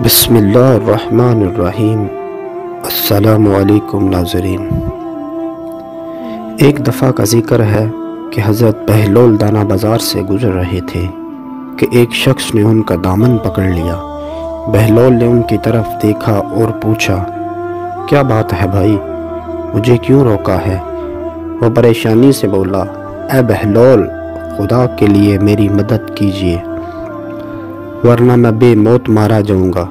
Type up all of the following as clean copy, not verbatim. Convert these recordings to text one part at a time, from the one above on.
بسم اللہ الرحمن الرحیم۔ السلام علیکم ناظرین۔ ایک دفعہ کا ذکر ہے کہ حضرت بہلول دانا بازار سے گزر رہے تھے کہ ایک شخص نے ان کا دامن پکڑ لیا۔ بہلول نے ان کی طرف دیکھا اور پوچھا، کیا بات ہے بھائی، مجھے کیوں روکا ہے؟ وہ پریشانی سے بولا، اے بہلول، خدا کے لیے میری مدد کیجیے ورنہ میں بے موت مارا جاؤں گا۔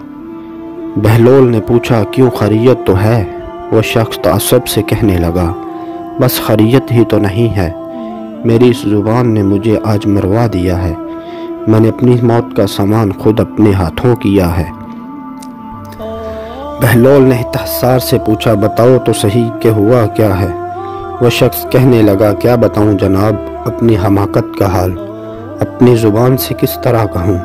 بہلول نے پوچھا، کیوں، خیریت تو ہے؟ وہ شخص تعصب سے کہنے لگا، بس خیریت ہی تو نہیں ہے، میری اس زبان نے مجھے آج مروا دیا ہے، میں نے اپنی موت کا سامان خود اپنے ہاتھوں کیا ہے۔ بہلول نے استحضار سے پوچھا، بتاؤ تو صحیح کہ ہوا کیا ہے؟ وہ شخص کہنے لگا، کیا بتاؤں جناب، اپنی حماقت کا حال اپنی زبان سے کس طرح کہوں؟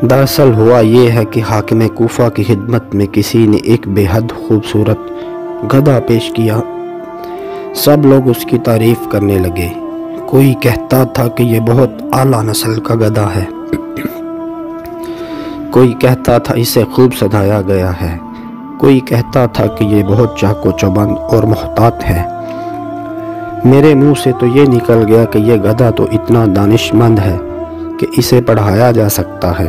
دراصل ہوا یہ ہے کہ حاکم کوفہ کی خدمت میں کسی نے ایک بے حد خوبصورت گدھا پیش کیا۔ سب لوگ اس کی تعریف کرنے لگے۔ کوئی کہتا تھا کہ یہ بہت اعلیٰ نسل کا گدھا ہے، کوئی کہتا تھا اسے خوب سجایا گیا ہے، کوئی کہتا تھا کہ یہ بہت چاق و چوبند اور محتاط ہے۔ میرے منہ سے تو یہ نکل گیا کہ یہ گدھا تو اتنا دانش مند ہے کہ اسے پڑھایا جا سکتا ہے۔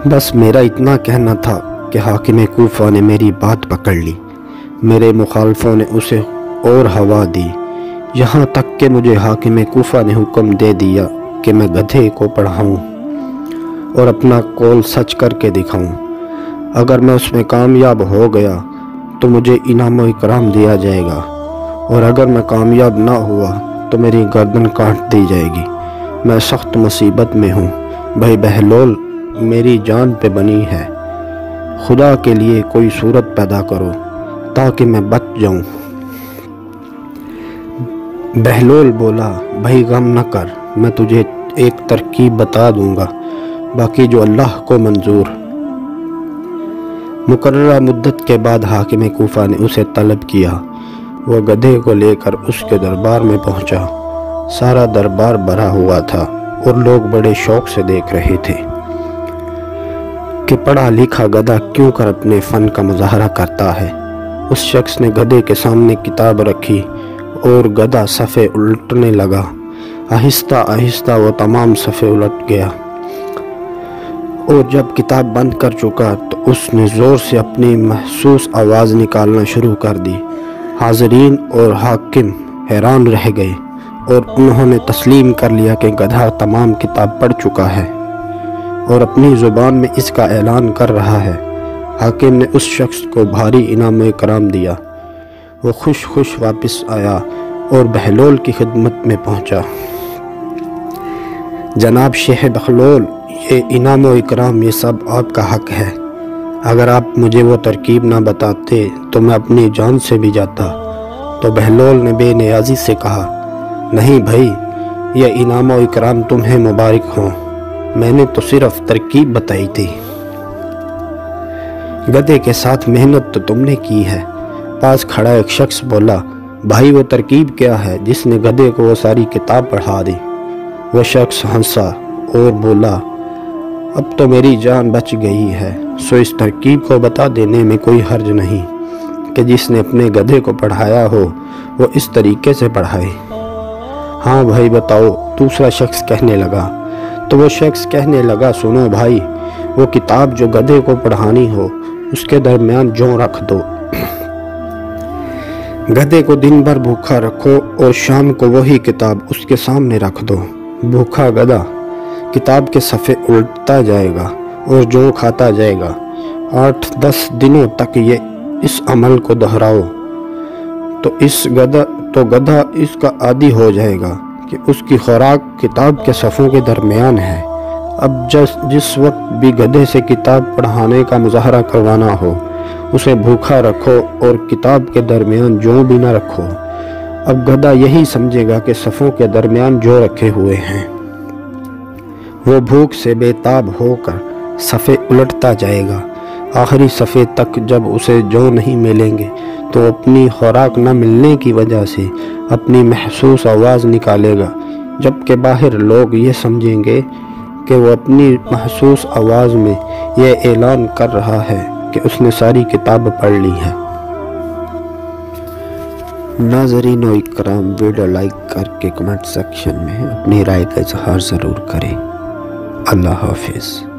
بس میرا اتنا کہنا تھا کہ حاکم کوفہ نے میری بات پکڑ لی۔ میرے مخالفوں نے اسے اور ہوا دی، یہاں تک کہ مجھے حاکم کوفہ نے حکم دے دیا کہ میں گدھے کو پڑھاؤں اور اپنا قول سچ کر کے دکھاؤں۔ اگر میں اس میں کامیاب ہو گیا تو مجھے انعام و اکرام دیا جائے گا، اور اگر میں کامیاب نہ ہوا تو میری گردن کاٹ دی جائے گی۔ میں سخت مصیبت میں ہوں، بھائی بہلول میری جان پہ بنی ہے، خدا کے لیے کوئی صورت پیدا کرو تاکہ میں بچ جاؤں۔ بہلول بولا، بھائی غم نہ کر، میں تجھے ایک ترکیب بتا دوں گا، باقی جو اللہ کو منظور۔ مقررہ مدت کے بعد حاکم کوفہ نے اسے طلب کیا۔ وہ گدھے کو لے کر اس کے دربار میں پہنچا۔ سارا دربار بھرا ہوا تھا اور لوگ بڑے شوق سے دیکھ رہے تھے کہ پڑھا لکھا گدھا کیوں کر اپنے فن کا مظاہرہ کرتا ہے۔ اس شخص نے گدھے کے سامنے کتاب رکھی اور گدھا صفحے الٹنے لگا۔ آہستہ آہستہ وہ تمام صفحے الٹ گیا، اور جب کتاب بند کر چکا تو اس نے زور سے اپنی محسوس آواز نکالنا شروع کر دی۔ حاضرین اور حاکم حیران رہ گئے اور انہوں نے تسلیم کر لیا کہ گدھا تمام کتاب پڑھ چکا ہے اور اپنی زبان میں اس کا اعلان کر رہا ہے۔ حاکم نے اس شخص کو بھاری انعام و اکرام دیا۔ وہ خوش واپس آیا اور بہلول کی خدمت میں پہنچا۔ جناب شیخ بہلول، یہ انعام و اکرام یہ سب آپ کا حق ہے، اگر آپ مجھے وہ ترکیب نہ بتاتے تو میں اپنی جان سے بھی جاتا۔ تو بہلول نے بے نیازی سے کہا، نہیں بھائی، یہ انعام و اکرام تمہیں مبارک ہوں، میں نے تو صرف ترکیب بتائی تھی۔ گدھے کے ساتھ محنت تو تم نے کی ہے۔ پاس کھڑا ایک شخص بولا، بھائی وہ ترکیب کیا ہے جس نے گدھے کو وہ ساری کتاب پڑھا دی؟ وہ شخص ہنسا اور بولا، اب تو میری جان بچ گئی ہے، سو اس ترکیب کو بتا دینے میں کوئی حرج نہیں کہ جس نے اپنے گدھے کو پڑھایا ہو وہ اس طریقے سے پڑھائے۔ ہاں بھائی بتاؤ، دوسرا شخص کہنے لگا۔ تو وہ شخص کہنے لگا، سنو بھائی، وہ کتاب جو گدھے کو پڑھانی ہو اس کے درمیان جوں رکھ دو، گدھے کو دن بھر بھوکا رکھو اور شام کو وہی کتاب اس کے سامنے رکھ دو۔ بھوکا گدھا کتاب کے صفحے الٹتا جائے گا اور جوں کھاتا جائے گا۔ 8-10 دنوں تک اس عمل کو دہراؤ تو گدھا اس کا عادی ہو جائے گا کہ اس کی خوراک کتاب کے صفحوں کے درمیان ہے۔ اب جس وقت بھی گدھے سے کتاب پڑھانے کا مظاہرہ کروانا ہو اسے بھوکا رکھو اور کتاب کے درمیان جوں بھی نہ رکھو۔ اب گدھا یہی سمجھے گا کہ صفحوں کے درمیان جو رکھے ہوئے ہیں۔ وہ بھوک سے بے تاب ہو کر صفحے الٹتا جائے گا۔ آخری صفحے تک جب اسے جو نہیں ملیں گے تو اپنی خوراک نہ ملنے کی وجہ سے اپنی محسوس آواز نکالے گا، جبکہ باہر لوگ یہ سمجھیں گے کہ وہ اپنی محسوس آواز میں یہ اعلان کر رہا ہے کہ اس نے ساری کتاب پڑھ لی ہے۔ ناظرین و اکرام، ویڈیو لائک کر کے کمنٹ سیکشن میں اپنی رائے کا اظہار ضرور کریں۔ اللہ حافظ۔